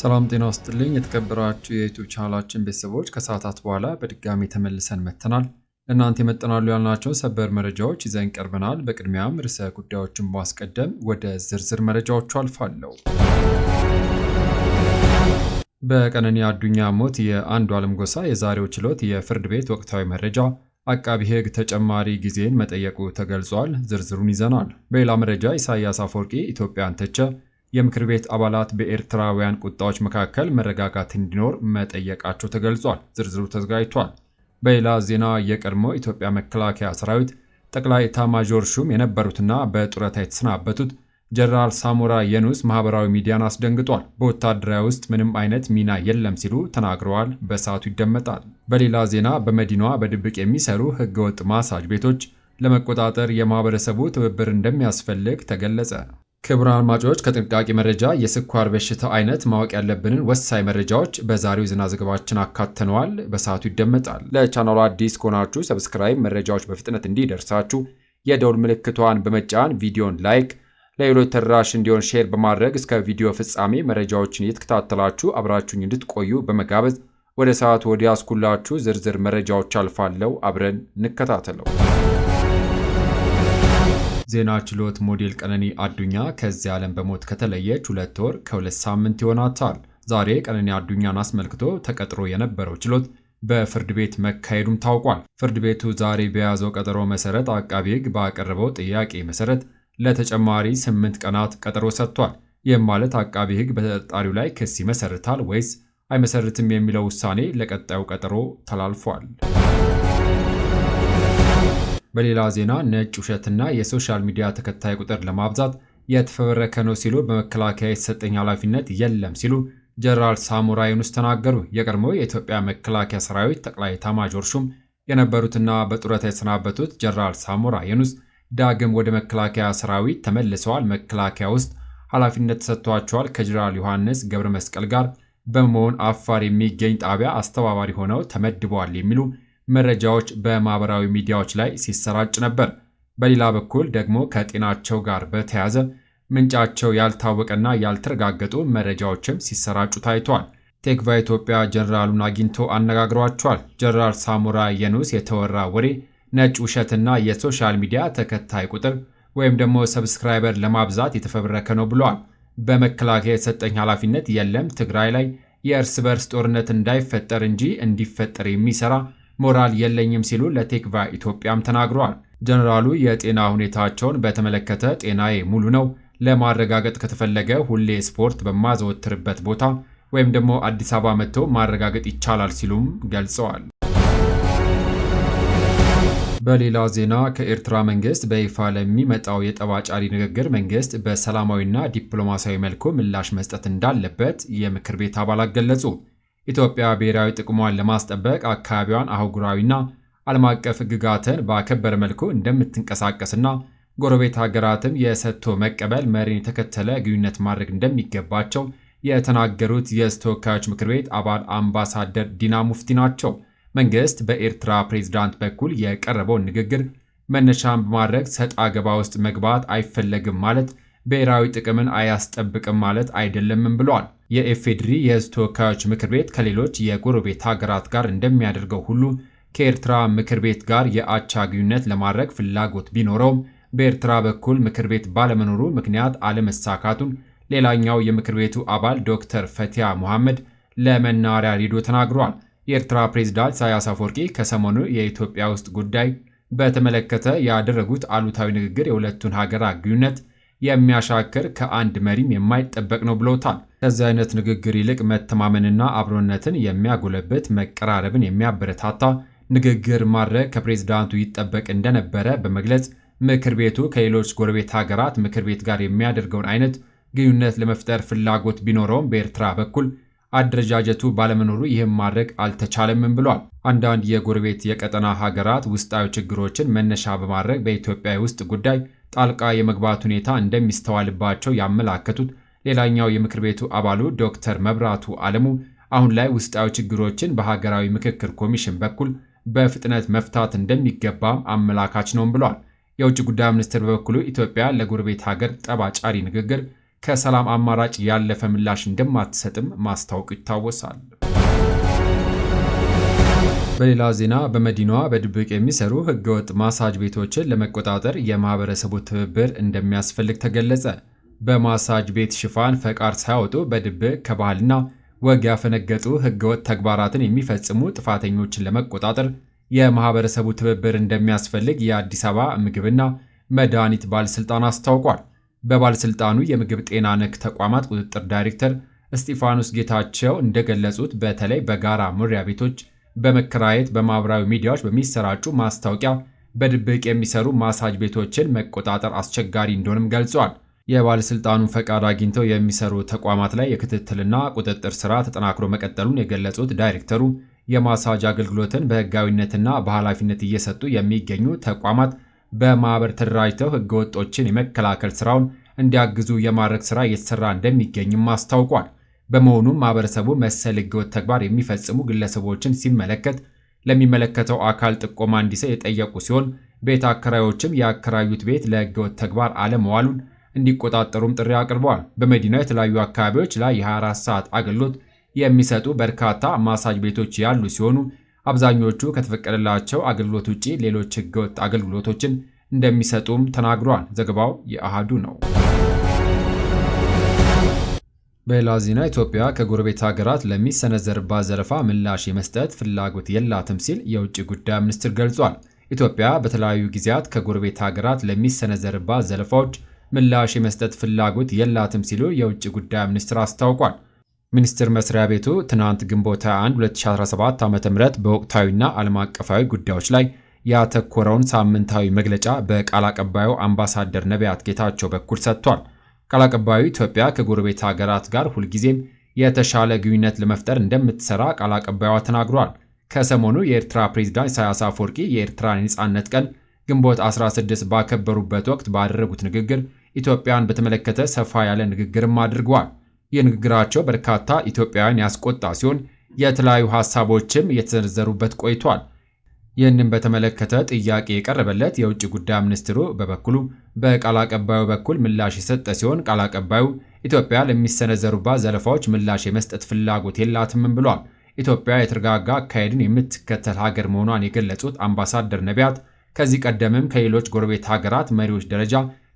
ሰላም ጤና ይስጥልኝ የተከበራችሁ የዩቲዩብ ቻናላችን ቤተሰቦች ከሰዓታት በኋላ በድጋሚ ተመልሰን መጥተናል። ለእናንተ የመጠናሉ ያልናቸውን ሰበር መረጃዎች ይዘን ቀርበናል። በቅድሚያም ርዕሰ ጉዳዮችን ማስቀደም ወደ ዝርዝር መረጃዎቹ አልፋለሁ። በቀነኒ አዱኛ ሞት የአንዱዓለም ጎሳ የዛሬው ችሎት የፍርድ ቤት ወቅታዊ መረጃ አቃቢ ሕግ ተጨማሪ ጊዜን መጠየቁ ተገልጿል። ዝርዝሩን ይዘናል። በሌላ መረጃ ኢሳያስ አፈወርቂ ኢትዮጵያን ተቸ። የምክር ቤት አባላት በኤርትራውያን ቁጣዎች መካከል መረጋጋት እንዲኖር መጠየቃቸው ተገልጿል። ዝርዝሩ ተዘጋጅቷል። በሌላ ዜና የቀድሞ ኢትዮጵያ መከላከያ ሰራዊት ጠቅላይ ኤታማዦር ሹም የነበሩትና በጡረታ የተሰናበቱት ጀነራል ሳሞራ የኑስ ማህበራዊ ሚዲያን አስደንግጧል። በወታደራዊ ውስጥ ምንም አይነት ሚና የለም ሲሉ ተናግረዋል። በሰዓቱ ይደመጣል። በሌላ ዜና በመዲናዋ በድብቅ የሚሰሩ ህገወጥ ማሳጅ ቤቶች ለመቆጣጠር የማህበረሰቡ ትብብር እንደሚያስፈልግ ተገለጸ። ክቡራን አድማጮች ከጥንቃቄ መረጃ የስኳር በሽታ አይነት ማወቅ ያለብንን ወሳኝ መረጃዎች በዛሬው ዜና ዘገባችን አካተነዋል። በሰዓቱ ይደመጣል። ለቻናሉ አዲስ ከሆናችሁ ሰብስክራይብ፣ መረጃዎች በፍጥነት እንዲደርሳችሁ የደውል ምልክቷን በመጫን ቪዲዮን ላይክ፣ ለሌሎች ተደራሽ እንዲሆን ሼር በማድረግ እስከ ቪዲዮ ፍጻሜ መረጃዎችን እየተከታተላችሁ አብራችሁኝ እንድትቆዩ በመጋበዝ ወደ ሰዓቱ ወደ ያስኩላችሁ ዝርዝር መረጃዎች አልፋለሁ። አብረን እንከታተለው። ዜና ችሎት ሞዴል ቀነኒ አዱኛ ከዚህ ዓለም በሞት ከተለየች 2 ወር ከ2 ሳምንት ይሆናታል። ዛሬ ቀነኒ አዱኛን አስመልክቶ ተቀጥሮ የነበረው ችሎት በፍርድ ቤት መካሄዱም ታውቋል። ፍርድ ቤቱ ዛሬ በያዘው ቀጠሮ መሰረት አቃቢ ሕግ ባቀረበው ጥያቄ መሰረት ለተጨማሪ 8 ቀናት ቀጠሮ ሰጥቷል። ይህም ማለት አቃቢ ሕግ በተጠርጣሪው ላይ ክስ ይመሰርታል ወይስ አይመሰርትም የሚለው ውሳኔ ለቀጣዩ ቀጠሮ ተላልፏል። በሌላ ዜና ነጭ ውሸትና የሶሻል ሚዲያ ተከታይ ቁጥር ለማብዛት የተፈበረከ ነው ሲሉ በመከላከያ የተሰጠኝ ኃላፊነት የለም ሲሉ ጀነራል ሳሞራ የኑስ ተናገሩ። የቀድሞው የኢትዮጵያ መከላከያ ሰራዊት ጠቅላይ ኤታማዦር ሹም የነበሩትና በጡረታ የተሰናበቱት ጀነራል ሳሞራ የኑስ ዳግም ወደ መከላከያ ሰራዊት ተመልሰዋል። መከላከያ ውስጥ ኃላፊነት ተሰጥቷቸዋል። ከጀነራል ዮሐንስ ገብረ መስቀል ጋር በመሆን አፋር የሚገኝ ጣቢያ አስተባባሪ ሆነው ተመድበዋል የሚሉ መረጃዎች በማህበራዊ ሚዲያዎች ላይ ሲሰራጭ ነበር። በሌላ በኩል ደግሞ ከጤናቸው ጋር በተያያዘ ምንጫቸው ያልታወቀና ያልተረጋገጡ መረጃዎችም ሲሰራጩ ታይቷል። ቴክቫ ኢትዮጵያ ጀነራሉን አግኝቶ አነጋግሯቸዋል። ጀነራል ሳሞራ የኑስ የተወራ ወሬ ነጭ ውሸትና የሶሻል ሚዲያ ተከታይ ቁጥር ወይም ደግሞ ሰብስክራይበር ለማብዛት የተፈበረከ ነው ብለዋል። በመከላከያ የተሰጠኝ ኃላፊነት የለም፣ ትግራይ ላይ የእርስ በርስ ጦርነት እንዳይፈጠር እንጂ እንዲፈጠር የሚሰራ ሞራል የለኝም ሲሉ ለቴክቫ ኢትዮጵያም ተናግረዋል። ጀነራሉ የጤና ሁኔታቸውን በተመለከተ ጤናዬ ሙሉ ነው፣ ለማረጋገጥ ከተፈለገ ሁሌ ስፖርት በማዘወትርበት ቦታ ወይም ደግሞ አዲስ አበባ መጥቶ ማረጋገጥ ይቻላል ሲሉም ገልጸዋል። በሌላ ዜና ከኤርትራ መንግስት በይፋ ለሚመጣው የጠባጫሪ ንግግር መንግስት በሰላማዊና ዲፕሎማሲያዊ መልኩ ምላሽ መስጠት እንዳለበት የምክር ቤት አባላት ገለጹ። ኢትዮጵያ ብሔራዊ ጥቅሟን ለማስጠበቅ አካባቢዋን አህጉራዊና ዓለም አቀፍ ሕግጋትን ባከበረ መልኩ እንደምትንቀሳቀስና ጎረቤት ሀገራትም የሰጥቶ መቀበል መሪን የተከተለ ግንኙነት ማድረግ እንደሚገባቸው የተናገሩት የሕዝብ ተወካዮች ምክር ቤት አባል አምባሳደር ዲና ሙፍቲ ናቸው። መንግስት በኤርትራ ፕሬዝዳንት በኩል የቀረበውን ንግግር መነሻን በማድረግ ሰጣ ገባ ውስጥ መግባት አይፈለግም ማለት ብሔራዊ ጥቅምን አያስጠብቅም ማለት አይደለምም ብለዋል። የኢፌዴሪ የሕዝብ ተወካዮች ምክር ቤት ከሌሎች የጎረቤት ሀገራት ጋር እንደሚያደርገው ሁሉ ከኤርትራ ምክር ቤት ጋር የአቻ ግንኙነት ለማድረግ ፍላጎት ቢኖረውም በኤርትራ በኩል ምክር ቤት ባለመኖሩ ምክንያት አለመሳካቱን ሌላኛው የምክር ቤቱ አባል ዶክተር ፈቲያ ሙሐመድ ለመናኸሪያ ሬዲዮ ተናግረዋል። የኤርትራ ፕሬዝዳንት ኢሳያስ አፈወርቂ ከሰሞኑ የኢትዮጵያ ውስጥ ጉዳይ በተመለከተ ያደረጉት አሉታዊ ንግግር የሁለቱን ሀገራት ግንኙነት የሚያሻክር ከአንድ መሪም የማይጠበቅ ነው ብለውታል። ከዚህ አይነት ንግግር ይልቅ መተማመንና አብሮነትን የሚያጎለብት መቀራረብን የሚያበረታታ ንግግር ማድረግ ከፕሬዝዳንቱ ይጠበቅ እንደነበረ በመግለጽ ምክር ቤቱ ከሌሎች ጎረቤት ሀገራት ምክር ቤት ጋር የሚያደርገውን አይነት ግንኙነት ለመፍጠር ፍላጎት ቢኖረውም በኤርትራ በኩል አደረጃጀቱ ባለመኖሩ ይህም ማድረግ አልተቻለምም ብሏል። አንዳንድ የጎረቤት የቀጠና ሀገራት ውስጣዊ ችግሮችን መነሻ በማድረግ በኢትዮጵያ ውስጥ ጉዳይ ጣልቃ የመግባት ሁኔታ እንደሚስተዋልባቸው ያመላከቱት ሌላኛው የምክር ቤቱ አባሉ ዶክተር መብራቱ አለሙ አሁን ላይ ውስጣዊ ችግሮችን በሀገራዊ ምክክር ኮሚሽን በኩል በፍጥነት መፍታት እንደሚገባም አመላካች ነውም ብሏል። የውጭ ጉዳይ ሚኒስትር በበኩሉ ኢትዮጵያ ለጎረቤት ሀገር ጠባጫሪ ንግግር ከሰላም አማራጭ ያለፈ ምላሽ እንደማትሰጥም ማስታወቁ ይታወሳል። በሌላ ዜና በመዲናዋ በድብቅ የሚሰሩ ህገወጥ ማሳጅ ቤቶችን ለመቆጣጠር የማህበረሰቡ ትብብር እንደሚያስፈልግ ተገለጸ። በማሳጅ ቤት ሽፋን ፈቃድ ሳያወጡ በድብቅ ከባህልና ወግ ያፈነገጡ ህገወጥ ተግባራትን የሚፈጽሙ ጥፋተኞችን ለመቆጣጠር የማህበረሰቡ ትብብር እንደሚያስፈልግ የአዲስ አበባ ምግብና መድኃኒት ባለስልጣን አስታውቋል። በባለስልጣኑ የምግብ ጤና ነክ ተቋማት ቁጥጥር ዳይሬክተር እስጢፋኖስ ጌታቸው እንደገለጹት በተለይ በጋራ መኖሪያ ቤቶች በመከራየት በማህበራዊ ሚዲያዎች በሚሰራጩ ማስታወቂያ በድብቅ የሚሰሩ ማሳጅ ቤቶችን መቆጣጠር አስቸጋሪ እንደሆነም ገልጿል። የባለስልጣኑን ፈቃድ አግኝተው የሚሰሩ ተቋማት ላይ የክትትልና ቁጥጥር ስራ ተጠናክሮ መቀጠሉን የገለጹት ዳይሬክተሩ የማሳጅ አገልግሎትን በህጋዊነትና በኃላፊነት እየሰጡ የሚገኙ ተቋማት በማህበር ተደራጅተው ህገወጦችን የመከላከል ስራውን እንዲያግዙ የማድረግ ስራ እየተሰራ እንደሚገኝም አስታውቋል። በመሆኑም ማህበረሰቡ መሰል ህገወጥ ተግባር የሚፈጽሙ ግለሰቦችን ሲመለከት ለሚመለከተው አካል ጥቆማ እንዲሰጥ የጠየቁ ሲሆን ቤት አከራዮችም ያከራዩት ቤት ለህገወጥ ተግባር አለመዋሉን እንዲቆጣጠሩም ጥሪ አቅርበዋል። በመዲናው የተለያዩ አካባቢዎች ላይ የ24 ሰዓት አገልግሎት የሚሰጡ በርካታ ማሳጅ ቤቶች ያሉ ሲሆኑ አብዛኞቹ ከተፈቀደላቸው አገልግሎት ውጪ ሌሎች ህገወጥ አገልግሎቶችን እንደሚሰጡም ተናግሯል። ዘገባው የአሃዱ ነው። በሌላ ዜና ኢትዮጵያ ከጎረቤት ሀገራት ለሚሰነዘርባት ዘለፋ ምላሽ የመስጠት ፍላጎት የላትም ሲል የውጭ ጉዳይ ሚኒስትር ገልጿል። ኢትዮጵያ በተለያዩ ጊዜያት ከጎረቤት ሀገራት ለሚሰነዘርባት ዘለፋዎች ምላሽ የመስጠት ፍላጎት የላትም ሲሉ የውጭ ጉዳይ ሚኒስትር አስታውቋል። ሚኒስቴር መስሪያ ቤቱ ትናንት ግንቦት 21 2017 ዓ.ም በወቅታዊና ዓለም አቀፋዊ ጉዳዮች ላይ ያተኮረውን ሳምንታዊ መግለጫ በቃል አቀባዩ አምባሳደር ነቢያት ጌታቸው በኩል ሰጥቷል። ቃል አቀባዩ ኢትዮጵያ ከጎረቤት ሀገራት ጋር ሁልጊዜም የተሻለ ግንኙነት ለመፍጠር እንደምትሰራ ቃል አቀባዩዋ ተናግሯል። ከሰሞኑ የኤርትራ ፕሬዝዳንት ኢሳያስ አፈወርቂ የኤርትራን የነጻነት ቀን ግንቦት 16 ባከበሩበት ወቅት ባደረጉት ንግግር ኢትዮጵያን በተመለከተ ሰፋ ያለ ንግግርም አድርገዋል። የንግግራቸው በርካታ ኢትዮጵያውያን ያስቆጣ ሲሆን የተለያዩ ሐሳቦችም እየተዘረዘሩበት ቆይቷል። ይህንን በተመለከተ ጥያቄ የቀረበለት የውጭ ጉዳይ ሚኒስትሩ በበኩሉ በቃል አቀባዩ በኩል ምላሽ የሰጠ ሲሆን ቃል አቀባዩ ኢትዮጵያ ለሚሰነዘሩባት ዘለፋዎች ምላሽ የመስጠት ፍላጎት የላትም ብሏል። ኢትዮጵያ የተረጋጋ አካሄድን የምትከተል ሀገር መሆኗን የገለጹት አምባሳደር ነቢያት ከዚህ ቀደምም ከሌሎች ጎረቤት ሀገራት መሪዎች ደረጃ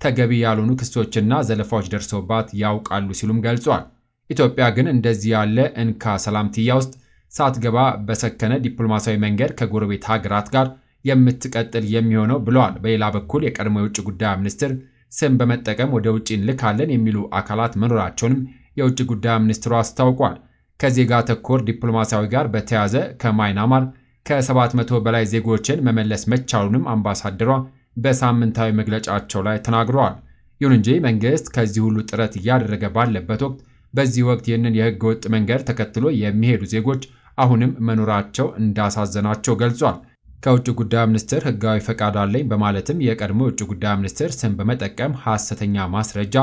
ተገቢ ያልሆኑ ክሶችና ዘለፋዎች ደርሰውባት ያውቃሉ ሲሉም ገልጿል። ኢትዮጵያ ግን እንደዚህ ያለ እንካ ሰላምትያ ውስጥ ሳትገባ በሰከነ ዲፕሎማሲያዊ መንገድ ከጎረቤት ሀገራት ጋር የምትቀጥል የሚሆነው ብለዋል። በሌላ በኩል የቀድሞ የውጭ ጉዳይ ሚኒስትር ስም በመጠቀም ወደ ውጭ እንልካለን የሚሉ አካላት መኖራቸውንም የውጭ ጉዳይ ሚኒስትሩ አስታውቋል። ከዜጋ ተኮር ዲፕሎማሲያዊ ጋር በተያያዘ ከማይናማር ከ700 በላይ ዜጎችን መመለስ መቻሉንም አምባሳደሯ በሳምንታዊ መግለጫቸው ላይ ተናግረዋል። ይሁን እንጂ መንግስት ከዚህ ሁሉ ጥረት እያደረገ ባለበት ወቅት በዚህ ወቅት ይህንን የህገ ወጥ መንገድ ተከትሎ የሚሄዱ ዜጎች አሁንም መኖራቸው እንዳሳዘናቸው ገልጿል። ከውጭ ጉዳይ ሚኒስቴር ህጋዊ ፈቃድ አለኝ በማለትም የቀድሞ የውጭ ጉዳይ ሚኒስቴር ስም በመጠቀም ሐሰተኛ ማስረጃ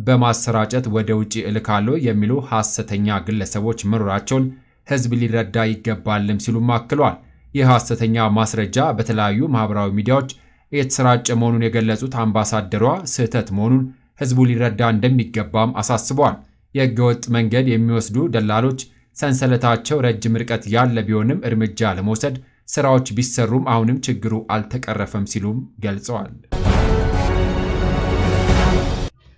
በማሰራጨት ወደ ውጭ እልካለሁ የሚሉ ሐሰተኛ ግለሰቦች መኖራቸውን ህዝብ ሊረዳ ይገባልም ሲሉም አክለዋል። ይህ ሐሰተኛ ማስረጃ በተለያዩ ማህበራዊ ሚዲያዎች የተሰራጨ መሆኑን የገለጹት አምባሳደሯ ስህተት መሆኑን ህዝቡ ሊረዳ እንደሚገባም አሳስበዋል። የህገወጥ መንገድ የሚወስዱ ደላሎች ሰንሰለታቸው ረጅም ርቀት ያለ ቢሆንም እርምጃ ለመውሰድ ስራዎች ቢሰሩም አሁንም ችግሩ አልተቀረፈም ሲሉም ገልጸዋል።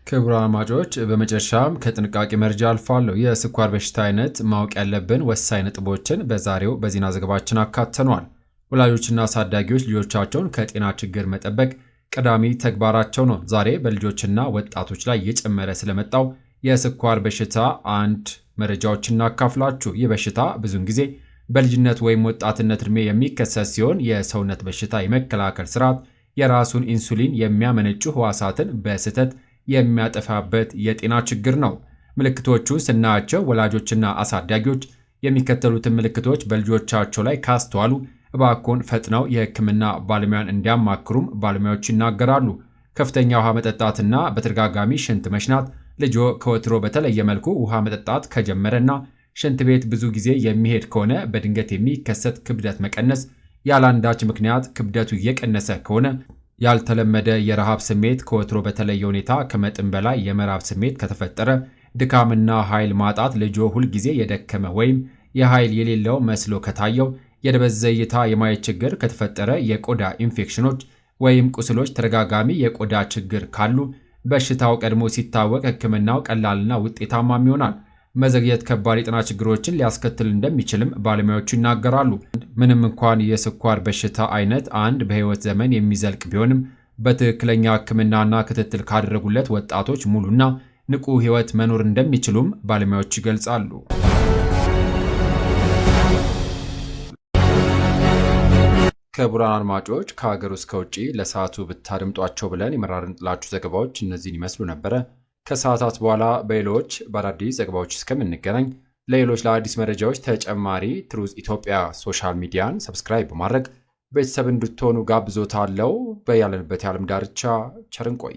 ክቡራን አድማጮች፣ በመጨረሻም ከጥንቃቄ መረጃ አልፋለሁ። የስኳር በሽታ አይነት ማወቅ ያለብን ወሳኝ ነጥቦችን በዛሬው በዜና ዘገባችን አካተኗል። ወላጆችና አሳዳጊዎች ልጆቻቸውን ከጤና ችግር መጠበቅ ቀዳሚ ተግባራቸው ነው። ዛሬ በልጆችና ወጣቶች ላይ እየጨመረ ስለመጣው የስኳር በሽታ አንድ መረጃዎችን እናካፍላችሁ። ይህ በሽታ ብዙውን ጊዜ በልጅነት ወይም ወጣትነት ዕድሜ የሚከሰት ሲሆን የሰውነት በሽታ የመከላከል ስርዓት የራሱን ኢንሱሊን የሚያመነጩ ህዋሳትን በስህተት የሚያጠፋበት የጤና ችግር ነው። ምልክቶቹን ስናያቸው ወላጆችና አሳዳጊዎች የሚከተሉትን ምልክቶች በልጆቻቸው ላይ ካስተዋሉ እባክዎን ፈጥነው የሕክምና ባለሙያን እንዲያማክሩም ባለሙያዎች ይናገራሉ። ከፍተኛ ውሃ መጠጣትና በተደጋጋሚ ሽንት መሽናት፣ ልጆ ከወትሮ በተለየ መልኩ ውሃ መጠጣት ከጀመረና ሽንት ቤት ብዙ ጊዜ የሚሄድ ከሆነ፣ በድንገት የሚከሰት ክብደት መቀነስ፣ ያለአንዳች ምክንያት ክብደቱ እየቀነሰ ከሆነ፣ ያልተለመደ የረሃብ ስሜት ከወትሮ በተለየ ሁኔታ ከመጠን በላይ የመራብ ስሜት ከተፈጠረ፣ ድካምና ኃይል ማጣት ልጆ ሁልጊዜ የደከመ ወይም የኃይል የሌለው መስሎ ከታየው፣ የደበዘዘ እይታ የማየት ችግር ከተፈጠረ፣ የቆዳ ኢንፌክሽኖች ወይም ቁስሎች፣ ተደጋጋሚ የቆዳ ችግር ካሉ በሽታው ቀድሞ ሲታወቅ ሕክምናው ቀላልና ውጤታማም ይሆናል። መዘግየት ከባድ የጤና ችግሮችን ሊያስከትል እንደሚችልም ባለሙያዎቹ ይናገራሉ። ምንም እንኳን የስኳር በሽታ አይነት አንድ በሕይወት ዘመን የሚዘልቅ ቢሆንም በትክክለኛ ሕክምናና ክትትል ካደረጉለት ወጣቶች ሙሉና ንቁ ሕይወት መኖር እንደሚችሉም ባለሙያዎቹ ይገልጻሉ። ክቡራን አድማጮች ከሀገር ውስጥ ከውጭ ለሰዓቱ ብታደምጧቸው ብለን የመራርንላችሁ ዘገባዎች እነዚህን ይመስሉ ነበረ። ከሰዓታት በኋላ በሌሎች በአዳዲስ ዘገባዎች እስከምንገናኝ ለሌሎች ለአዲስ መረጃዎች ተጨማሪ ትሩዝ ኢትዮጵያ ሶሻል ሚዲያን ሰብስክራይብ በማድረግ ቤተሰብ እንድትሆኑ ጋብዞታለሁ። በያለንበት የዓለም ዳርቻ ቸር እንቆይ።